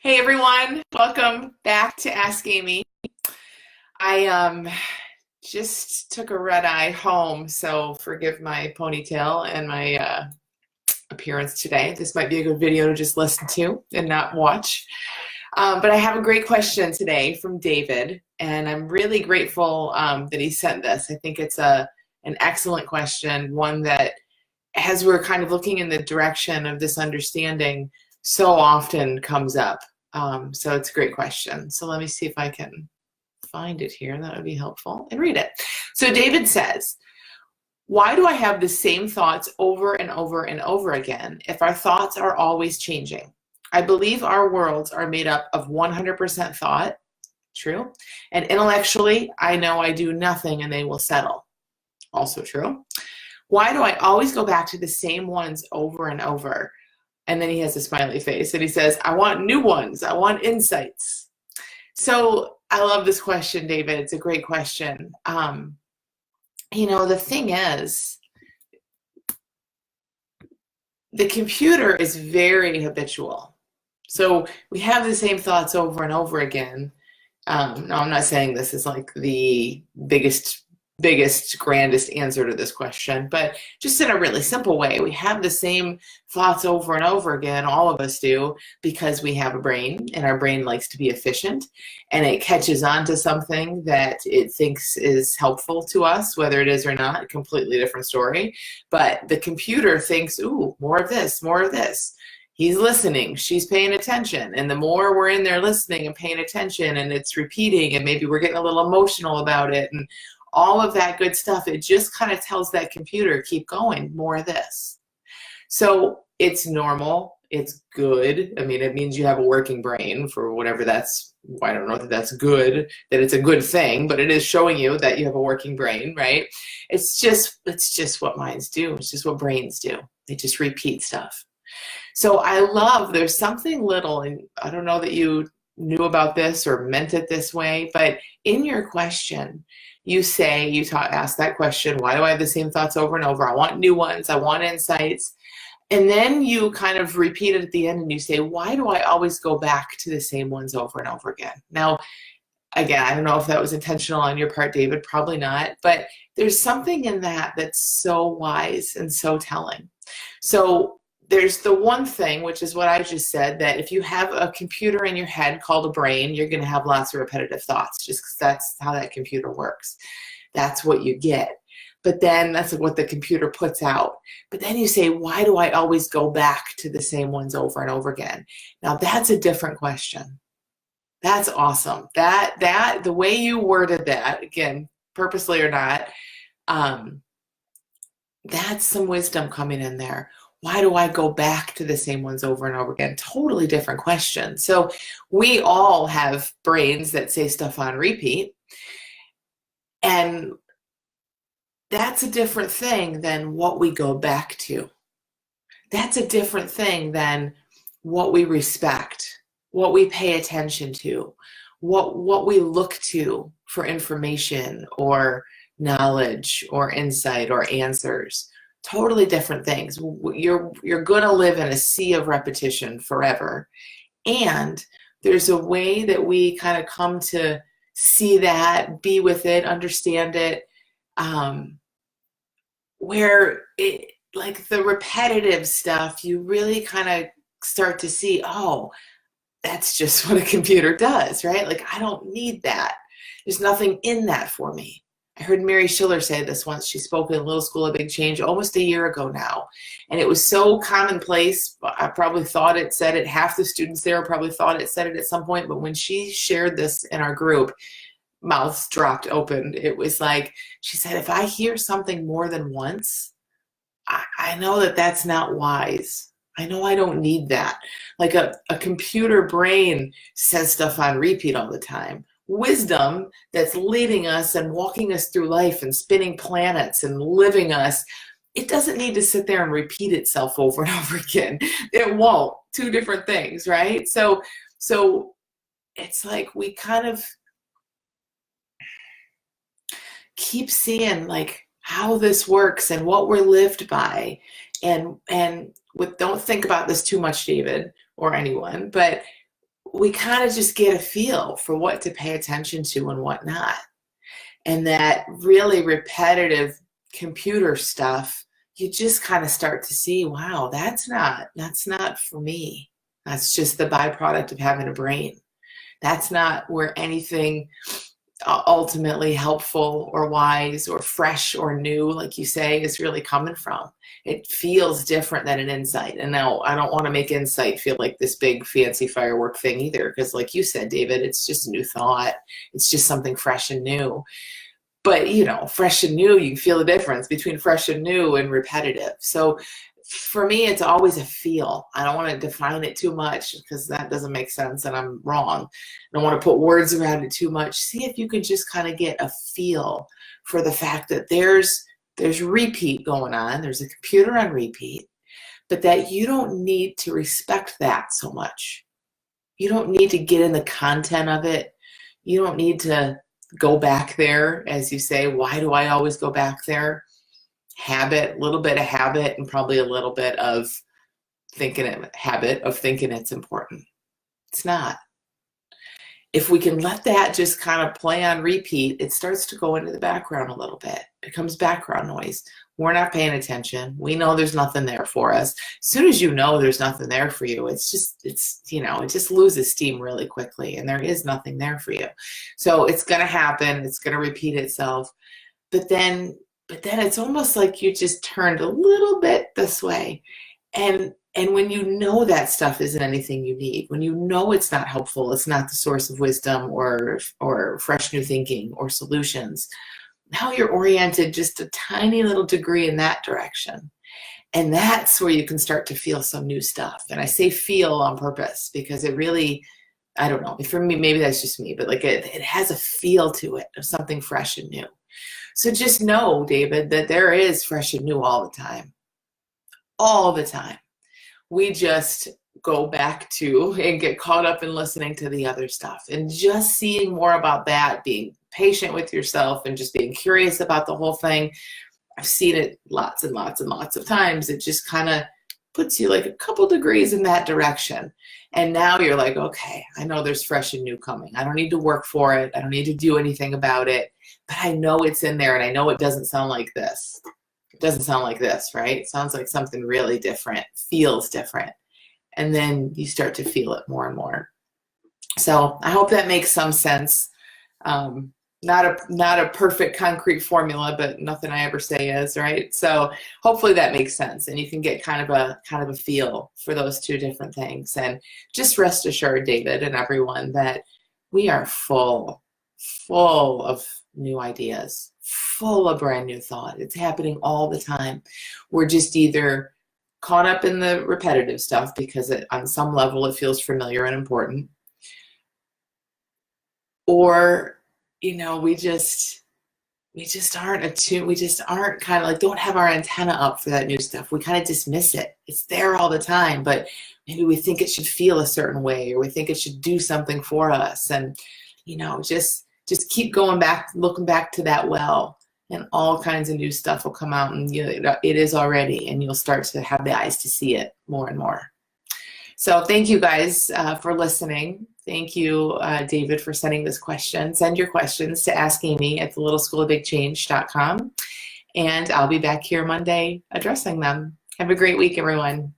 Hey everyone, welcome back to Ask Amy. I just took a red eye home, so forgive my ponytail and my appearance today. This might be a good video to just listen to and not watch. But I have a great question today from David, and I'm really grateful that he sent this. I think it's an excellent question, one that, as we're kind of looking in the direction of this understanding, so often comes up. So it's a great question. So let me see if I can find it here. That would be helpful, and read it. So David says, why do I have the same thoughts over and over and over again if our thoughts are always changing? I believe our worlds are made up of 100% thought, true, and intellectually, I know I do nothing and they will settle, also true. Why do I always go back to the same ones over and over? And then he has a smiley face and he says, I want new ones. I want insights. So I love this question, David. It's a great question. The thing is, the computer is very habitual. So we have the same thoughts over and over again. No, I'm not saying this is like the biggest, grandest answer to this question, but just in a really simple way, we have the same thoughts over and over again. All of us do, because we have a brain, and our brain likes to be efficient, and it catches on to something that it thinks is helpful to us, whether it is or not, a completely different story. But the computer thinks, ooh, more of this, more of this. He's listening, she's paying attention. And the more we're in there listening and paying attention, and it's repeating, and maybe we're getting a little emotional about it, and all of that good stuff, it just kind of tells that computer, keep going, more of this. So it's normal, it's good. I mean, it means you have a working brain for whatever that's, I don't know that that's good, that it's a good thing, but it is showing you that you have a working brain, right? It's just what minds do. It's just what brains do. They just repeat stuff. So I love, there's something little, and I don't know that you knew about this or meant it this way, but in your question, you ask that question, why do I have the same thoughts over and over? I want new ones, I want insights. And then you kind of repeat it at the end and you say, why do I always go back to the same ones over and over again? Now, again, I don't know if that was intentional on your part, David, probably not, but there's something in that that's so wise and so telling. So there's the one thing, which is what I just said, that if you have a computer in your head called a brain, you're going to have lots of repetitive thoughts, just because that's how that computer works. That's what you get. But then that's what the computer puts out. But then you say, why do I always go back to the same ones over and over again? Now that's a different question. That's awesome. That the way you worded that, again, purposely or not, that's some wisdom coming in there. Why do I go back to the same ones over and over again? Totally different question. So we all have brains that say stuff on repeat. And that's a different thing than what we go back to. That's a different thing than what we respect, what we pay attention to, what we look to for information or knowledge or insight or answers. Totally different things. You're going to live in a sea of repetition forever. And there's a way that we kind of come to see that, be with it, understand it, where it, like the repetitive stuff, you really kind of start to see, oh, that's just what a computer does, right? Like, I don't need that. There's nothing in that for me. I heard Mary Schiller say this once. She spoke in Little School of Big Change almost a year ago now. And it was so commonplace. I probably thought it said it. Half the students there probably thought it said it at some point. But when she shared this in our group, mouths dropped open. It was like, she said, if I hear something more than once, I know that that's not wise. I know I don't need that. Like a computer brain says stuff on repeat all the time. Wisdom that's leading us and walking us through life and spinning planets and living us, it doesn't need to sit there and repeat itself over and over again. It won't. Two different things, right? So it's like we kind of keep seeing like how this works and what we're lived by, and don't think about this too much, David, or anyone, but we kind of just get a feel for what to pay attention to and what not. And that really repetitive computer stuff, you just kind of start to see, wow, that's not for me. That's just the byproduct of having a brain. That's not where anything ultimately helpful or wise or fresh or new, like you say, is really coming from. It feels different than an insight. And now I don't want to make insight feel like this big fancy firework thing either, because like you said, David, it's just a new thought. It's just something fresh and new. But, you know, fresh and new, you can feel the difference between fresh and new and repetitive. So for me, it's always a feel. I don't want to define it too much because that doesn't make sense and I'm wrong. I don't want to put words around it too much. See if you can just kind of get a feel for the fact that there's repeat going on. There's a computer on repeat, but that you don't need to respect that so much. You don't need to get in the content of it. You don't need to go back there, as you say. Why do I always go back there? Habit, a little bit of habit, and probably a little bit of thinking it's important. It's not. If we can let that just kind of play on repeat, it starts to go into the background a little bit. It becomes background noise. We're not paying attention. We know there's nothing there for us. As soon as you know there's nothing there for you, it just loses steam really quickly, and there is nothing there for you. So it's going to happen. It's going to repeat itself. But then it's almost like you just turned a little bit this way. And when you know that stuff isn't anything you need, when you know it's not helpful, it's not the source of wisdom or fresh new thinking or solutions, now you're oriented just a tiny little degree in that direction. And that's where you can start to feel some new stuff. And I say feel on purpose because it really, I don't know, for me, maybe that's just me, but like it has a feel to it of something fresh and new. So just know, David, that there is fresh and new all the time. All the time. We just go back to and get caught up in listening to the other stuff and just seeing more about that, being patient with yourself and just being curious about the whole thing. I've seen it lots and lots and lots of times. It just kind of puts you like a couple degrees in that direction. And now you're like, okay, I know there's fresh and new coming. I don't need to work for it. I don't need to do anything about it. But I know it's in there, and I know it doesn't sound like this. It doesn't sound like this, right? It sounds like something really different, feels different. And then you start to feel it more and more. So I hope that makes some sense. Not a perfect concrete formula, but nothing I ever say is, right? So hopefully that makes sense, and you can get kind of a feel for those two different things. And just rest assured, David and everyone, that we are full of new ideas, full of brand new thought. It's happening all the time. We're just either caught up in the repetitive stuff because on some level it feels familiar and important, or we just aren't attuned. We just aren't kind of like, don't have our antenna up for that new stuff. We kind of dismiss it. It's there all the time, but maybe we think it should feel a certain way, or we think it should do something for us. And, just keep going back, looking back to that well, and all kinds of new stuff will come out, and it is already, and you'll start to have the eyes to see it more and more. So thank you guys for listening. Thank you, David, for sending this question. Send your questions to askamy@thelittleschoolofbigchange.com, and I'll be back here Monday addressing them. Have a great week, everyone.